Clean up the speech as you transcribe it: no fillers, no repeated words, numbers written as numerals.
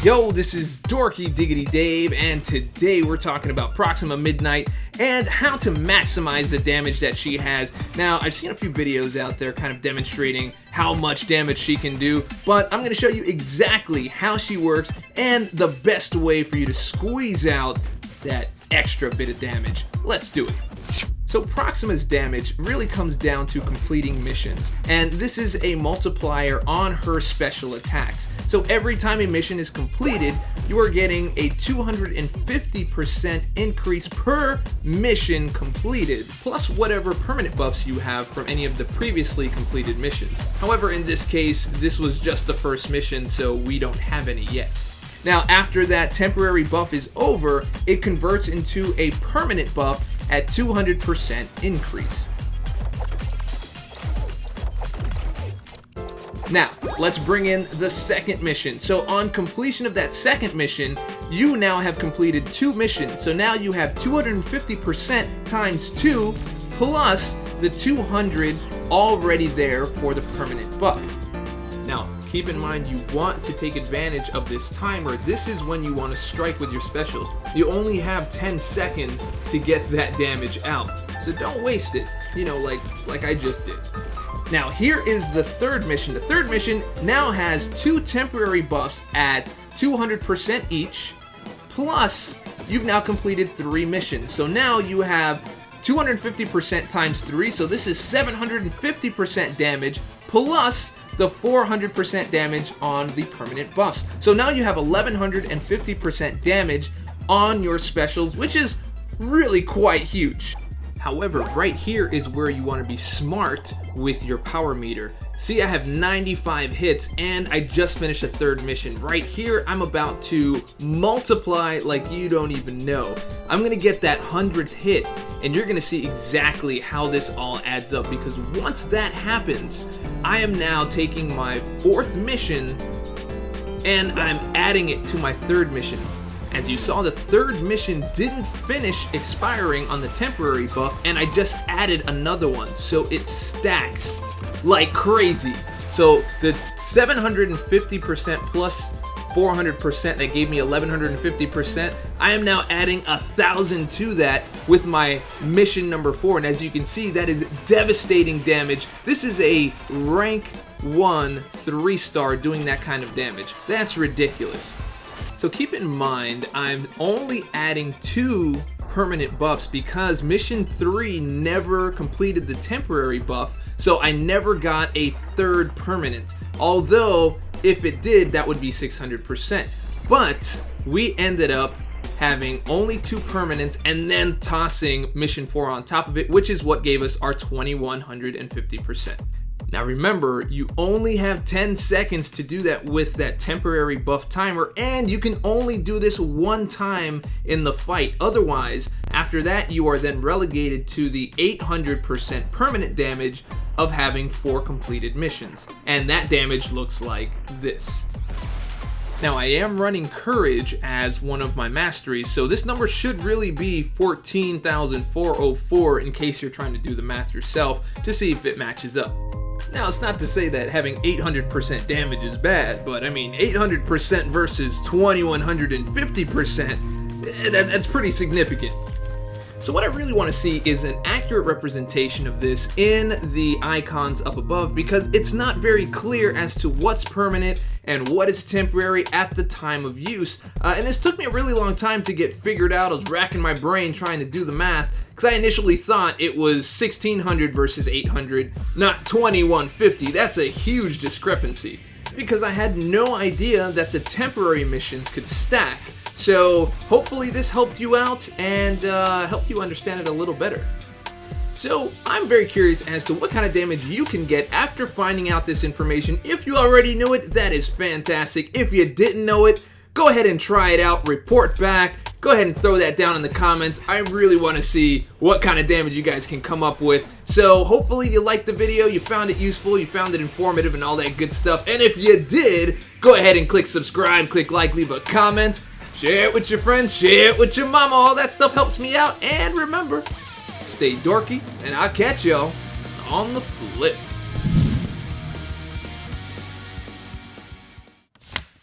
Yo, this is Dorky Diggity Dave, and today we're talking about Proxima Midnight and how to maximize the damage that she has. Now, I've seen a few videos out there kind of demonstrating how much damage she can do, but I'm going to show you exactly how she works and the best way for you to squeeze out that extra bit of damage. Let's do it. So Proxima's damage really comes down to completing missions, and this is a multiplier on her special attacks. So every time a mission is completed, you are getting a 250% increase per mission completed, plus whatever permanent buffs you have from any of the previously completed missions. However, in this case, this was just the first mission, so we don't have any yet. Now, after that temporary buff is over, it converts into a permanent buff at 200% increase. Now, let's bring in the second mission. So on completion of that second mission, you now have completed 2 missions. So now you have 250% times 2 plus the 200 already there for the permanent buff. Now, keep in mind you want to take advantage of this timer. This is when you want to strike with your specials. You only have 10 seconds to get that damage out. So don't waste it, like I just did. Now, here is the third mission. The third mission now has 2 temporary buffs at 200% each, plus you've now completed 3 missions. So now you have 250% times 3, so this is 750% damage, plus the 400% damage on the permanent buffs. So now you have 1150% damage on your specials, which is really quite huge. However, right here is where you want to be smart with your power meter. See, I have 95 hits and I just finished a third mission. Right here, I'm about to multiply like you don't even know. I'm gonna get that 100th hit and you're gonna see exactly how this all adds up, because once that happens, I am now taking my 4th mission and I'm adding it to my 3rd mission. As you saw, the 3rd mission didn't finish expiring on the temporary buff, and I just added another one, so it stacks like crazy. So the 750% plus 400% that gave me 1150%, I am now adding 1,000 to that with my mission number 4, and as you can see, that is devastating damage. This is a rank 1 3-star doing that kind of damage. That's ridiculous. So keep in mind, I'm only adding 2 permanent buffs because mission 3 never completed the temporary buff, so I never got a 3rd permanent. Although, if it did, that would be 600%. But we ended up having only 2 permanents and then tossing mission 4 on top of it, which is what gave us our 2150%. Now remember, you only have 10 seconds to do that with that temporary buff timer, and you can only do this one time in the fight. Otherwise, after that, you are then relegated to the 800% permanent damage of having 4 completed missions. And that damage looks like this. Now, I am running Courage as one of my masteries, so this number should really be 14,404 in case you're trying to do the math yourself to see if it matches up. Now, it's not to say that having 800% damage is bad, but I mean, 800% versus 2150%, that's pretty significant. So what I really want to see is an accurate representation of this in the icons up above, because it's not very clear as to what's permanent and what is temporary at the time of use. And this took me a really long time to get figured out. I was racking my brain trying to do the math, because I initially thought it was 1600 versus 800, not 2150. That's a huge discrepancy, because I had no idea that the temporary missions could stack. So hopefully this helped you out and helped you understand it a little better. So I'm very curious as to what kind of damage you can get after finding out this information. If you already knew it, that is fantastic. If you didn't know it, go ahead and try it out, report back. Go ahead and throw that down in the comments. I really want to see what kind of damage you guys can come up with. So hopefully you liked the video, you found it useful, you found it informative and all that good stuff. And if you did, go ahead and click subscribe, click like, leave a comment, share it with your friends, share it with your mama. All that stuff helps me out. And remember, stay dorky, and I'll catch y'all on the flip.